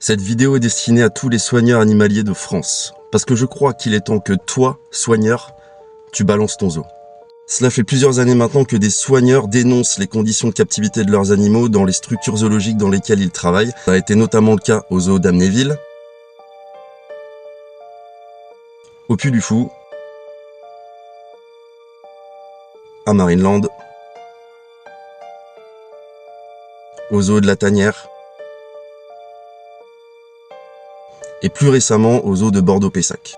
Cette vidéo est destinée à tous les soigneurs animaliers de France, parce que je crois qu'il est temps que toi, soigneur, tu balances ton zoo. Cela fait plusieurs années maintenant que des soigneurs dénoncent les conditions de captivité de leurs animaux dans les structures zoologiques dans lesquelles ils travaillent. Ça a été notamment le cas au zoo d'Amnéville, au Puy du Fou, à Marineland, au zoo de la Tanière, et plus récemment au zoo de Bordeaux-Pessac.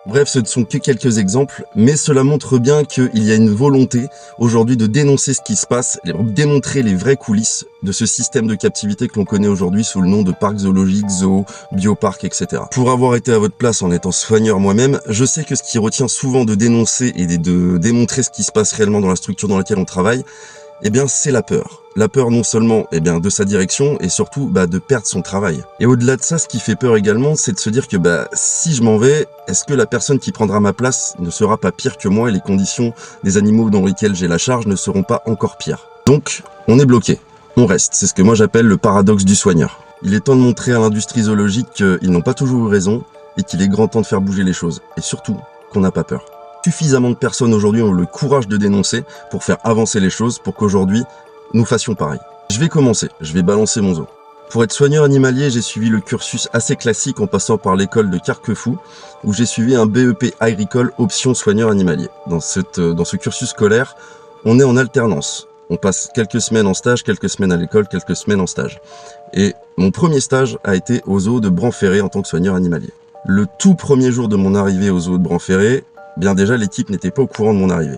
Bref, ce ne sont que quelques exemples, mais cela montre bien qu'il y a une volonté aujourd'hui de dénoncer ce qui se passe, démontrer les vraies coulisses de ce système de captivité que l'on connaît aujourd'hui sous le nom de parc zoologique, zoo, bioparc, etc. Pour avoir été à votre place en étant soigneur moi-même, je sais que ce qui retient souvent de dénoncer et de démontrer ce qui se passe réellement dans la structure dans laquelle on travaille, eh bien, c'est la peur. La peur non seulement de sa direction et surtout de perdre son travail. Et au-delà de ça, ce qui fait peur également, c'est de se dire que si je m'en vais, est-ce que la personne qui prendra ma place ne sera pas pire que moi et les conditions des animaux dans lesquels j'ai la charge ne seront pas encore pires. Donc, on est bloqué. On reste. C'est ce que moi j'appelle le paradoxe du soigneur. Il est temps de montrer à l'industrie zoologique qu'ils n'ont pas toujours eu raison et qu'il est grand temps de faire bouger les choses. Et surtout, qu'on n'a pas peur. Suffisamment de personnes aujourd'hui ont le courage de dénoncer pour faire avancer les choses, pour qu'aujourd'hui, nous fassions pareil. Je vais commencer, je vais balancer mon zoo. Pour être soigneur animalier, j'ai suivi le cursus assez classique en passant par l'école de Carquefou, où j'ai suivi un BEP agricole option soigneur animalier. Dans ce cursus scolaire, on est en alternance. On passe quelques semaines en stage, quelques semaines à l'école, quelques semaines en stage. Et mon premier stage a été au zoo de Bran-Ferré en tant que soigneur animalier. Le tout premier jour de mon arrivée au zoo de Bran-Ferré, bien déjà l'équipe n'était pas au courant de mon arrivée.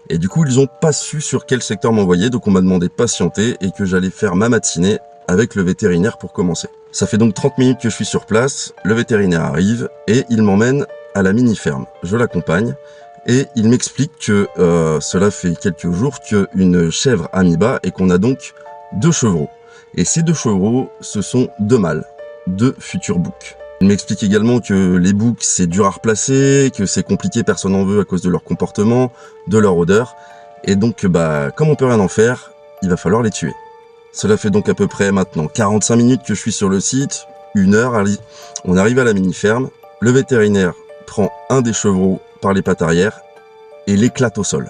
Et du coup, ils n'ont pas su sur quel secteur m'envoyer, donc on m'a demandé de patienter et que j'allais faire ma matinée avec le vétérinaire pour commencer. Ça fait donc 30 minutes que je suis sur place, le vétérinaire arrive et il m'emmène à la mini-ferme. Je l'accompagne et il m'explique que cela fait quelques jours qu'une chèvre a mis bas et qu'on a donc 2 chevreaux. Et ces 2 chevreaux, ce sont 2 mâles, 2 futurs boucs. Il m'explique également que les boucs, c'est dur à replacer, que c'est compliqué, personne n'en veut à cause de leur comportement, de leur odeur. Et donc, comme on peut rien en faire, il va falloir les tuer. Cela fait donc à peu près maintenant 45 minutes que je suis sur le site, 1 heure, on arrive à la mini-ferme, le vétérinaire prend un des chevreaux par les pattes arrière et l'éclate au sol.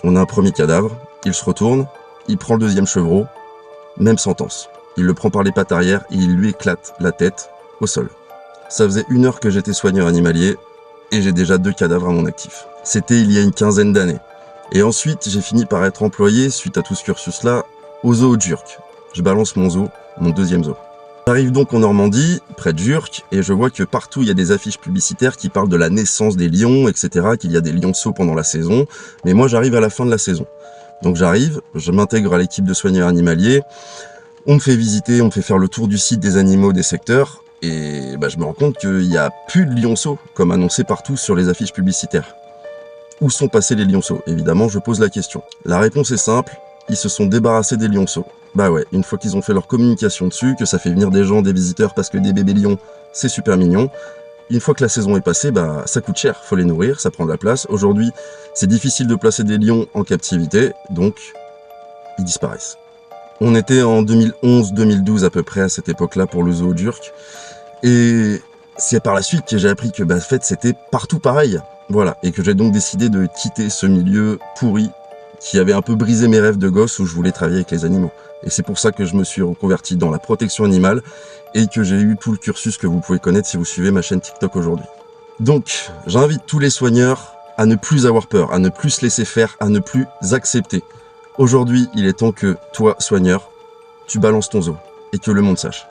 On a un premier cadavre, il se retourne, il prend le 2e chevreau, même sentence. Il le prend par les pattes arrière et il lui éclate la tête au sol. Ça faisait 1 heure que j'étais soigneur animalier et j'ai déjà 2 cadavres à mon actif. C'était il y a une quinzaine d'années. Et ensuite, j'ai fini par être employé, suite à tout ce cursus-là, au zoo d'Urk. Je balance mon zoo, mon 2e zoo. J'arrive donc en Normandie, près de Jurk, et je vois que partout il y a des affiches publicitaires qui parlent de la naissance des lions, etc., qu'il y a des lionceaux pendant la saison, mais moi j'arrive à la fin de la saison. Donc j'arrive, je m'intègre à l'équipe de soigneurs animaliers, on me fait visiter, on me fait faire le tour du site des animaux des secteurs, et je me rends compte qu'il n'y a plus de lionceaux, comme annoncé partout sur les affiches publicitaires. Où sont passés les lionceaux? Évidemment, je pose la question. La réponse est simple, ils se sont débarrassés des lionceaux. Une fois qu'ils ont fait leur communication dessus, que ça fait venir des gens, des visiteurs, parce que des bébés lions, c'est super mignon. Une fois que la saison est passée, ça coûte cher, faut les nourrir, ça prend de la place. Aujourd'hui, c'est difficile de placer des lions en captivité, donc ils disparaissent. On était en 2011-2012 à peu près à cette époque-là pour le zoo d'Urk. Et c'est par la suite que j'ai appris que en fait c'était partout pareil. Voilà, et que j'ai donc décidé de quitter ce milieu pourri qui avait un peu brisé mes rêves de gosse où je voulais travailler avec les animaux. Et c'est pour ça que je me suis reconverti dans la protection animale et que j'ai eu tout le cursus que vous pouvez connaître si vous suivez ma chaîne TikTok aujourd'hui. Donc, j'invite tous les soigneurs à ne plus avoir peur, à ne plus se laisser faire, à ne plus accepter. Aujourd'hui, il est temps que toi, soigneur, tu balances ton zoo et que le monde sache.